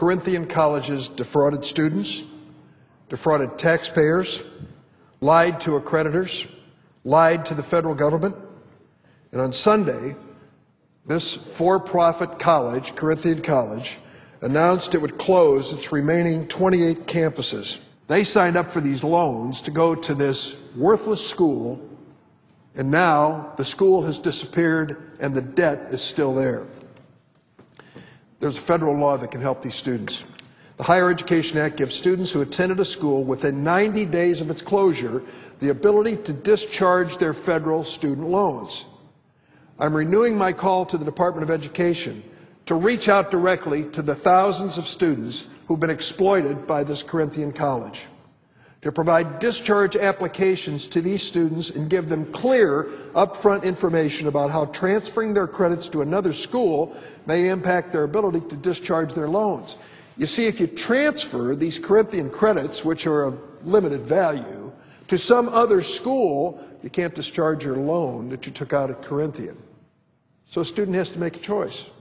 Corinthian Colleges defrauded students, defrauded taxpayers, lied to accreditors, lied to the federal government. And on Sunday, this for-profit college, Corinthian College, announced it would close its remaining 28 campuses. They signed up for these loans to go to this worthless school, and now the school has disappeared and the debt is still there. There's a federal law that can help these students. The Higher Education Act gives students who attended a school within 90 days of its closure the ability to discharge their federal student loans. I'm renewing my call to the Department of Education to reach out directly to the thousands of students who've been exploited by this Corinthian college, to provide discharge applications to these students and give them clear, upfront information about how transferring their credits to another school may impact their ability to discharge their loans. You see, if you transfer these Corinthian credits, which are of limited value, to some other school, you can't discharge your loan that you took out at Corinthian. So a student has to make a choice.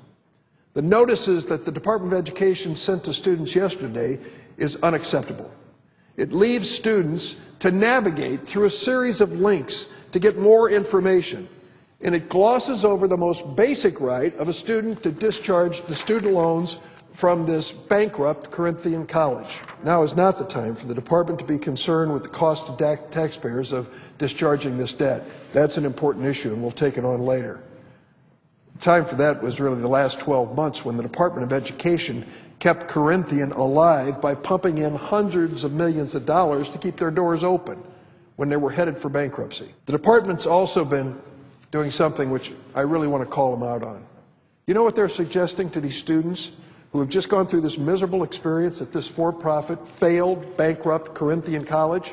The notices that the Department of Education sent to students yesterday is unacceptable. It leaves students to navigate through a series of links to get more information, and it glosses over the most basic right of a student to discharge the student loans from this bankrupt Corinthian college. Now is not the time for the department to be concerned with the cost to taxpayers of discharging this debt. That's an important issue, and we'll take it on later. The time for that was really the last 12 months, when the Department of Education kept Corinthian alive by pumping in hundreds of millions of dollars to keep their doors open when they were headed for bankruptcy. The department's also been doing something which I really want to call them out on. You know what they're suggesting to these students who have just gone through this miserable experience at this for-profit, failed, bankrupt Corinthian college?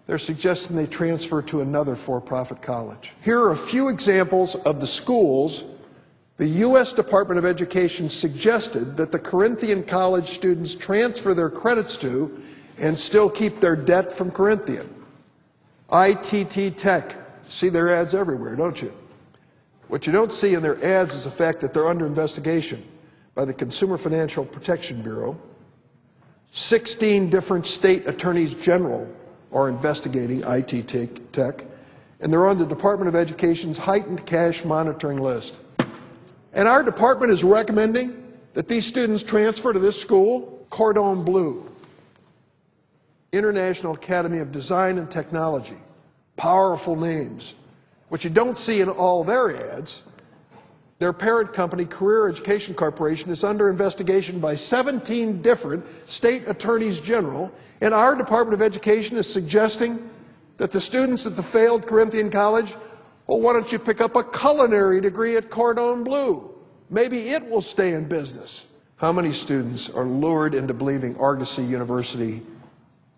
They're suggesting they transfer to another for-profit college. Here are a few examples of the schools the U.S. Department of Education suggested that the Corinthian college students transfer their credits to and still keep their debt from Corinthian. ITT Tech. See their ads everywhere, don't you? What you don't see in their ads is the fact that they're under investigation by the Consumer Financial Protection Bureau. 16 different state attorneys general are investigating ITT Tech, and they're on the Department of Education's heightened cash monitoring list. And our department is recommending that these students transfer to this school. Cordon Bleu, International Academy of Design and Technology, powerful names. What you don't see in all their ads, their parent company, Career Education Corporation, is under investigation by 17 different state attorneys general, and our Department of Education is suggesting that the students at the failed Corinthian College, well, why don't you pick up a culinary degree at Cordon Bleu? Maybe it will stay in business. How many students are lured into believing Argosy University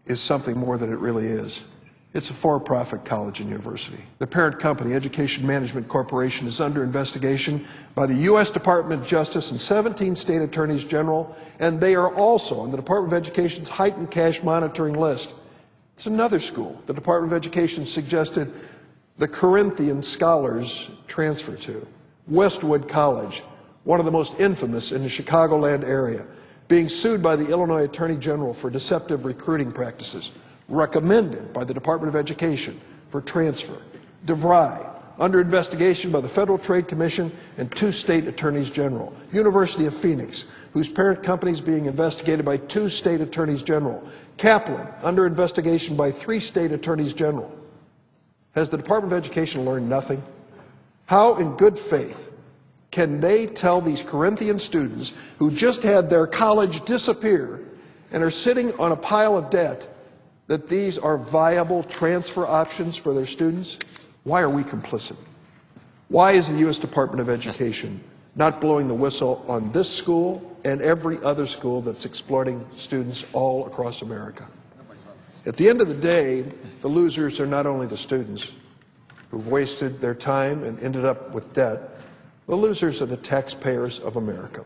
is something more than it really is? It's a for-profit college and university. The parent company, Education Management Corporation, is under investigation by the U.S. Department of Justice and 17 state attorneys general, and they are also on the Department of Education's heightened cash monitoring list. It's another school the Department of Education suggested the Corinthian scholars transfer to. Westwood College, one of the most infamous in the Chicagoland area, being sued by the Illinois Attorney General for deceptive recruiting practices, recommended by the Department of Education for transfer. DeVry, under investigation by the Federal Trade Commission and 2 state attorneys general. University of Phoenix, whose parent company is being investigated by 2 state attorneys general. Kaplan, under investigation by 3 state attorneys general. Has the Department of Education learned nothing? How in good faith can they tell these Corinthian students who just had their college disappear and are sitting on a pile of debt that these are viable transfer options for their students? Why are we complicit? Why is the U.S. Department of Education not blowing the whistle on this school and every other school that's exploiting students all across America? At the end of the day, the losers are not only the students who've wasted their time and ended up with debt. The losers are the taxpayers of America.